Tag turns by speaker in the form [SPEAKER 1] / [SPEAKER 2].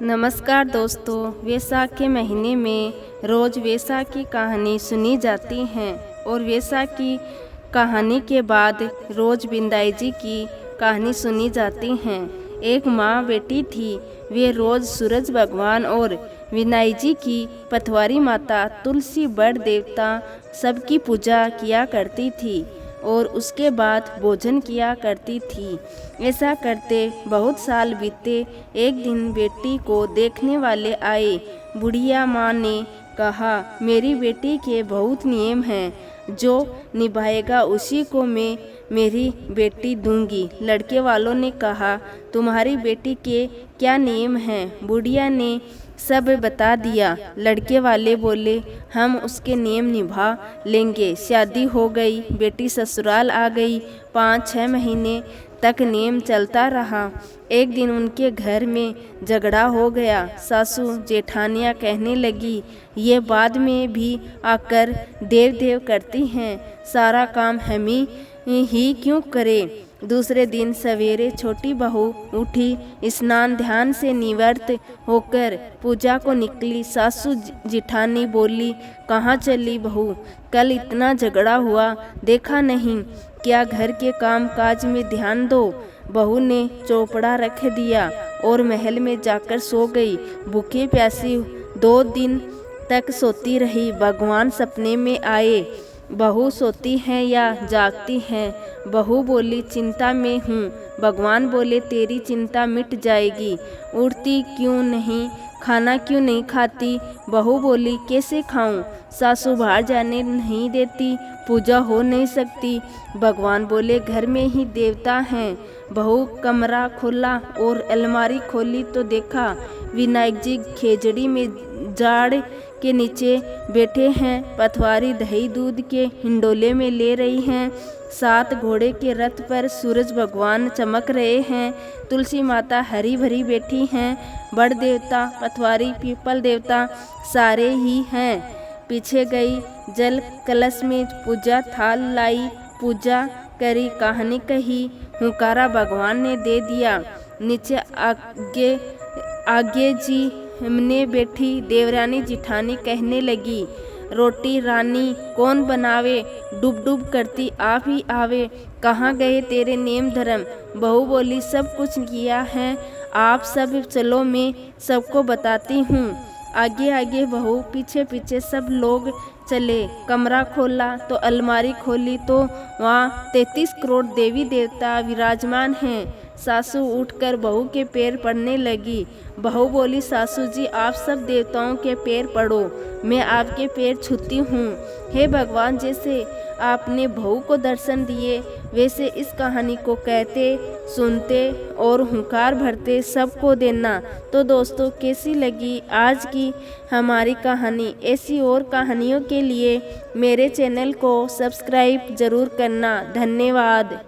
[SPEAKER 1] नमस्कार दोस्तों, वैसाख के महीने में रोज़ वैसाख की कहानी सुनी जाती है और वैसाख की कहानी के बाद रोज़ बिंदाई जी की कहानी सुनी जाती है। एक माँ बेटी थी, वे रोज़ सूरज भगवान और विनाई जी की पतवारी माता तुलसी बड़ देवता सबकी पूजा किया करती थी और उसके बाद भोजन किया करती थी। ऐसा करते बहुत साल बीते। एक दिन बेटी को देखने वाले आए। बुढ़िया माँ ने कहा, मेरी बेटी के बहुत नियम हैं, जो निभाएगा उसी को मैं मेरी बेटी दूंगी। लड़के वालों ने कहा, तुम्हारी बेटी के क्या नियम हैं? बुढ़िया ने सब बता दिया। लड़के वाले बोले, हम उसके नियम निभा लेंगे। शादी हो गई, बेटी ससुराल आ गई। 5-6 महीने तक नियम चलता रहा। एक दिन उनके घर में झगड़ा हो गया। सासू जेठानियाँ कहने लगी, ये बाद में भी आकर देव देव करती हैं, सारा काम हम ही क्यों करें? दूसरे दिन सवेरे छोटी बहू उठी, स्नान ध्यान से निवृत्त होकर पूजा को निकली। सासू जिठानी बोली, कहाँ चली बहू? कल इतना झगड़ा हुआ, देखा नहीं क्या? घर के काम काज में ध्यान दो। बहू ने चौपड़ा रख दिया और महल में जाकर सो गई। भूखी प्यासी 2 दिन तक सोती रही। भगवान सपने में आए। बहू सोती है या जागती है? बहू बोली, चिंता में हूँ। भगवान बोले, तेरी चिंता मिट जाएगी। उठती क्यों नहीं? खाना क्यों नहीं खाती? बहू बोली, कैसे खाऊं? सासू बाहर जाने नहीं देती, पूजा हो नहीं सकती। भगवान बोले, घर में ही देवता हैं। बहू कमरा खोला और अलमारी खोली तो देखा विनायक जी खेजड़ी में जाड़ के नीचे बैठे हैं। पतवारी दही दूध के हिंडोले में ले रही हैं। 7 घोड़े के रथ पर सूरज भगवान चमक रहे हैं। तुलसी माता हरी भरी बैठी हैं। बड़ देवता, पतवारी, पीपल देवता सारे ही हैं। पीछे गई, जल कलश में पूजा थाल लाई, पूजा करी, कहानी कही, हुकारा भगवान ने दे दिया। नीचे आगे जी हमने बैठी देवरानी जिठानी कहने लगी, रोटी रानी कौन बनावे? डूब डूब करती आप ही आवे। कहाँ गए तेरे नेम धर्म? बहू बोली, सब कुछ किया है, आप सब चलो, मैं सबको बताती हूँ। आगे आगे बहू, पीछे पीछे सब लोग चले। कमरा खोला तो अलमारी खोली तो वहाँ 33 करोड़ देवी देवता विराजमान हैं। सासू उठकर बहू के पैर पड़ने लगी। बहू बोली, सासू जी आप सब देवताओं के पैर पड़ो, मैं आपके पैर छूती हूँ। हे भगवान, जैसे आपने बहू को दर्शन दिए, वैसे इस कहानी को कहते, सुनते और हुंकार भरते सबको देना। तो दोस्तों, कैसी लगी आज की हमारी कहानी? ऐसी और कहानियों के लिए मेरे चैनल को सब्सक्राइब ज़रूर करना। धन्यवाद।